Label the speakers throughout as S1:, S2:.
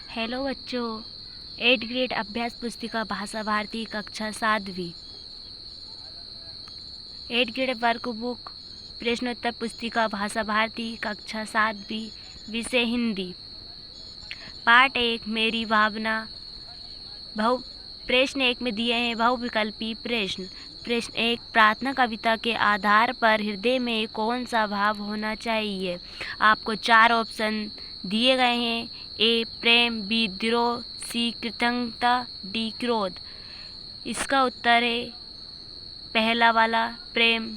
S1: Hello बच्चों, 8th grade अभ्यास पुस्तिका भाषा भारती कक्षा 7वीं 8th ग्रेड वर्क बुक प्रश्नोत्तर पुस्तिका भाषा भारती कक्षा 7वीं विषय हिंदी। पाठ 1 मेरी भावना। प्रश्न 1 में दिए हैं बहुविकल्पी प्रश्न। प्रश्न 1 प्रार्थना कविता के आधार पर हृदय में कौन सा भाव होना चाहिए। आपको 4 ऑप्शन दिए गए हैं। ए प्रेम, बी विद्रोह, सी कृतज्ञता, डी क्रोध। इसका उत्तर है पहला वाला प्रेम।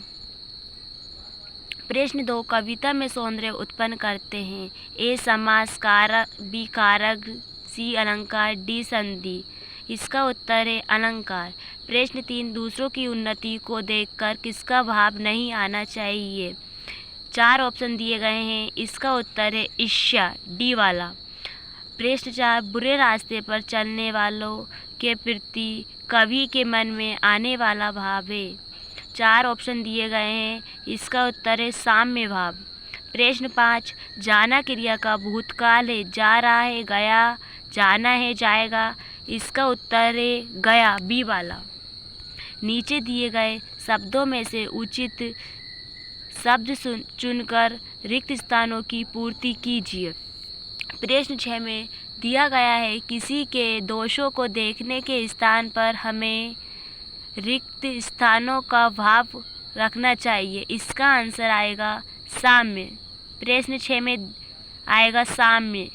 S1: प्रश्न 2 कविता में सौंदर्य उत्पन्न करते हैं। ए समास कारक, बी कारक, सी अलंकार, डी संधि। इसका उत्तर है अलंकार। प्रश्न 3 दूसरों की उन्नति को देखकर किसका भाव नहीं आना चाहिए। 4 ऑप्शन दिए गए हैं। इसका उत्तर है ईर्ष्या, डी वाला। प्रश्न 4 बुरे रास्ते पर चलने वालों के प्रति कवि के मन में आने वाला भाव है। 4 ऑप्शन दिए गए हैं। इसका उत्तर है साम्य भाव। प्रश्न 5 जाना क्रिया का भूतकाल है। जा रहा है गया, जाना है जाएगा। इसका उत्तर है गया, बी वाला। नीचे दिए गए शब्दों में से उचित शब्द चुनकर रिक्त स्थानों की पूर्ति कीजिए। प्रश्न 6 में दिया गया है किसी के दोषों को देखने के स्थान पर हमें रिक्त स्थानों का भाव रखना चाहिए। इसका आंसर आएगा साम्य। प्रश्न 6 में आएगा साम्य।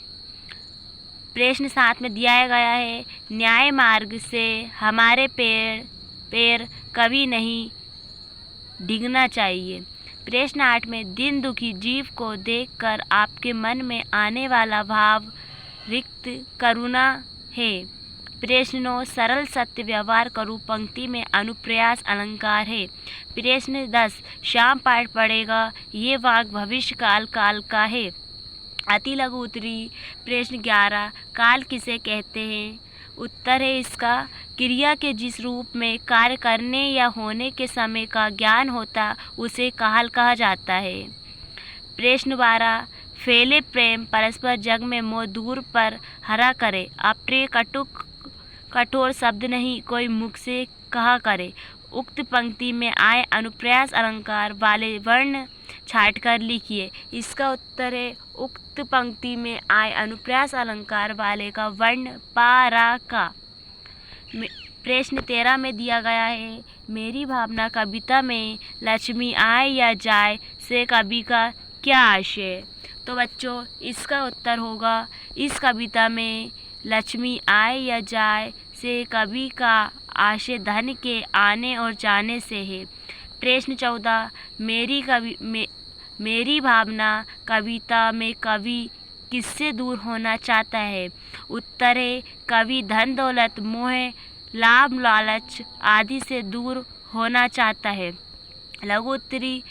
S1: प्रश्न 7 में दिया गया है न्याय मार्ग से हमारे पैर कभी नहीं डिगना चाहिए। प्रश्न 8 में दिन दुखी जीव को देखकर आपके मन में आने वाला भाव रिक्त करुणा है। प्रश्न 9 सरल सत्य व्यवहार करूँ पंक्ति में अनुप्रास अलंकार है। प्रश्न 10 शाम पाठ पढ़ेगा ये वाक्य भविष्य काल का है। अति लघु उत्तरी। प्रश्न 11 काल किसे कहते हैं। उत्तर है इसका क्रिया के जिस रूप में कार्य करने या होने के समय का ज्ञान होता उसे काल कहा जाता है। प्रश्न 12 फैले प्रेम परस्पर जग में मोह दूर पर हरा करे। अप्रिय कठोर शब्द नहीं कोई मुख से कहा करे। उक्त पंक्ति में आए अनुप्रास अलंकार वाले वर्ण छाट कर लिखिए। इसका उत्तर है उक्त पंक्ति में आए अनुप्रास अलंकार वाले का वर्ण पारा का। प्रश्न 13 में दिया गया है मेरी भावना कविता में लक्ष्मी आए या जाए से कवि का क्या आशय। तो बच्चों इसका उत्तर होगा इस कविता में लक्ष्मी आए या जाए से कवि का आशय धन के आने और जाने से है। प्रश्न 14 मेरी भावना कविता में कवि किससे दूर होना चाहता है। उत्तर है कवि धन दौलत मोह लाभ लालच आदि से दूर होना चाहता है। लघु उत्तरी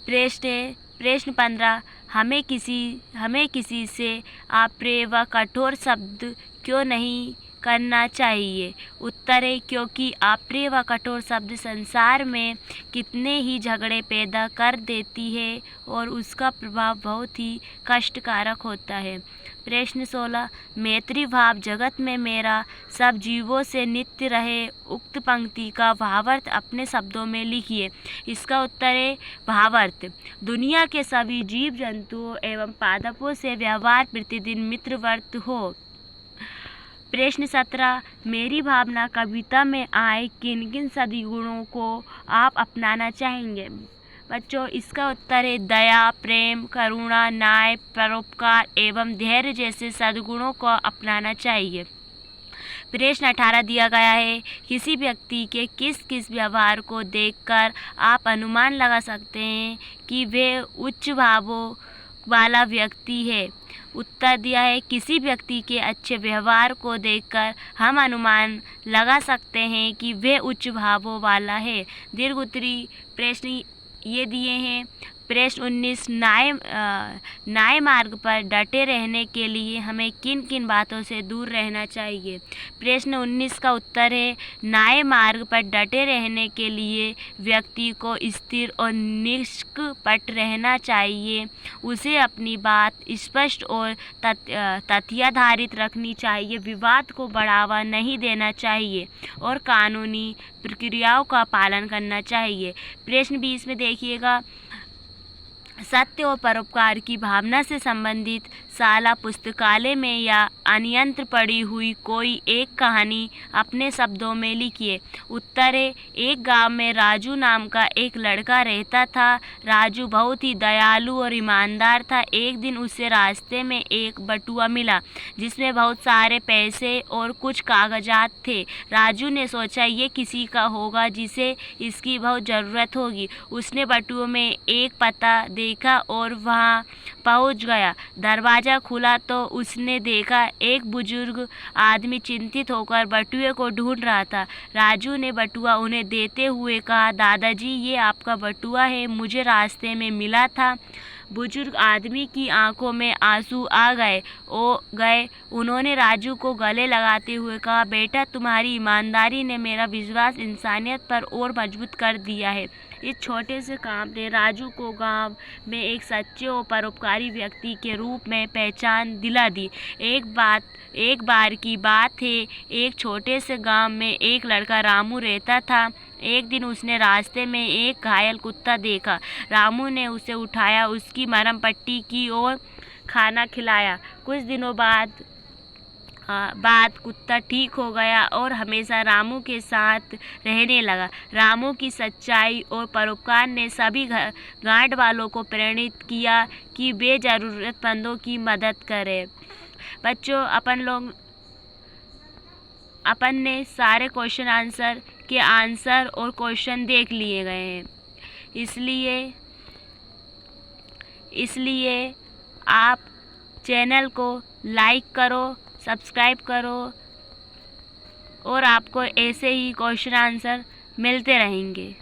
S1: प्रश्न 15 हमें किसी से अप्रिय व कठोर शब्द क्यों नहीं करना चाहिए। उत्तर है क्योंकि अप्रिय व कठोर शब्द संसार में कितने ही झगड़े पैदा कर देती है और उसका प्रभाव बहुत ही कष्टकारक होता है। प्रश्न 16 मैत्री भाव जगत में मेरा सब जीवों से नित्य रहे। उक्त पंक्ति का भावार्थ अपने शब्दों में लिखिए। इसका उत्तर है भावार्थ दुनिया के सभी जीव जंतुओं एवं पादपों से व्यवहार प्रतिदिन मित्रवर्त हो। प्रश्न 17 मेरी भावना कविता में आए किन किन सद्गुणों को आप अपनाना चाहेंगे। बच्चों इसका उत्तर है दया, प्रेम, करुणा, न्याय, परोपकार एवं धैर्य जैसे सद्गुणों को अपनाना चाहिए। प्रश्न 18 दिया गया है किसी व्यक्ति के किस किस व्यवहार को देखकर आप अनुमान लगा सकते हैं कि वह उच्च भावों वाला व्यक्ति है। उत्तर दिया है किसी व्यक्ति के अच्छे व्यवहार को देखकर हम अनुमान लगा सकते हैं कि वह उच्च भावों वाला है। दीर्घ उत्तरी प्रश्न ये दिए हैं प्रश्न 19 न्याय मार्ग पर डटे रहने के लिए हमें किन किन बातों से दूर रहना चाहिए। प्रश्न 19 का उत्तर है न्याय मार्ग पर डटे रहने के लिए व्यक्ति को स्थिर और निष्कपट रहना चाहिए। उसे अपनी बात स्पष्ट और तथ्याधारित रखनी चाहिए, विवाद को बढ़ावा नहीं देना चाहिए और कानूनी प्रक्रियाओं का पालन करना चाहिए। प्रश्न 20 में देखिएगा, सत्य और परोपकार की भावना से संबंधित शाला पुस्तकालय में या अन्यत्र पढ़ी हुई कोई एक कहानी अपने शब्दों में लिखिए। उत्तर है एक गांव में राजू नाम का एक लड़का रहता था। राजू बहुत ही दयालु और ईमानदार था। एक दिन उसे रास्ते में एक बटुआ मिला जिसमें बहुत सारे पैसे और कुछ कागजात थे। राजू ने सोचा ये किसी का होगा जिसे इसकी बहुत ज़रूरत होगी। उसने बटुए में एक पता देखा और वहां पहुंच गया। दरवाज़ा खुला तो उसने देखा एक बुजुर्ग आदमी चिंतित होकर बटुए को ढूंढ रहा था। राजू ने बटुआ उन्हें देते हुए कहा, दादाजी ये आपका बटुआ है, मुझे रास्ते में मिला था। बुजुर्ग आदमी की आंखों में आंसू आ गए। उन्होंने राजू को गले लगाते हुए कहा, बेटा तुम्हारी ईमानदारी ने मेरा विश्वास इंसानियत पर और मजबूत कर दिया है। इस छोटे से काम ने राजू को गांव में एक सच्चे और परोपकारी व्यक्ति के रूप में पहचान दिला दी। एक बार की बात है, एक छोटे से गांव में एक लड़का रामू रहता था। एक दिन उसने रास्ते में एक घायल कुत्ता देखा। रामू ने उसे उठाया, उसकी मरहम पट्टी की और खाना खिलाया। कुछ दिनों बाद कुत्ता ठीक हो गया और हमेशा रामू के साथ रहने लगा। रामू की सच्चाई और परोपकार ने सभी गांव वालों को प्रेरित किया कि वे ज़रूरतमंदों की मदद करें। बच्चों अपन ने सारे क्वेश्चन आंसर के आंसर और क्वेश्चन देख लिए गए हैं, इसलिए आप चैनल को लाइक करो, सब्सक्राइब करो और आपको ऐसे ही क्वेश्चन आंसर मिलते रहेंगे।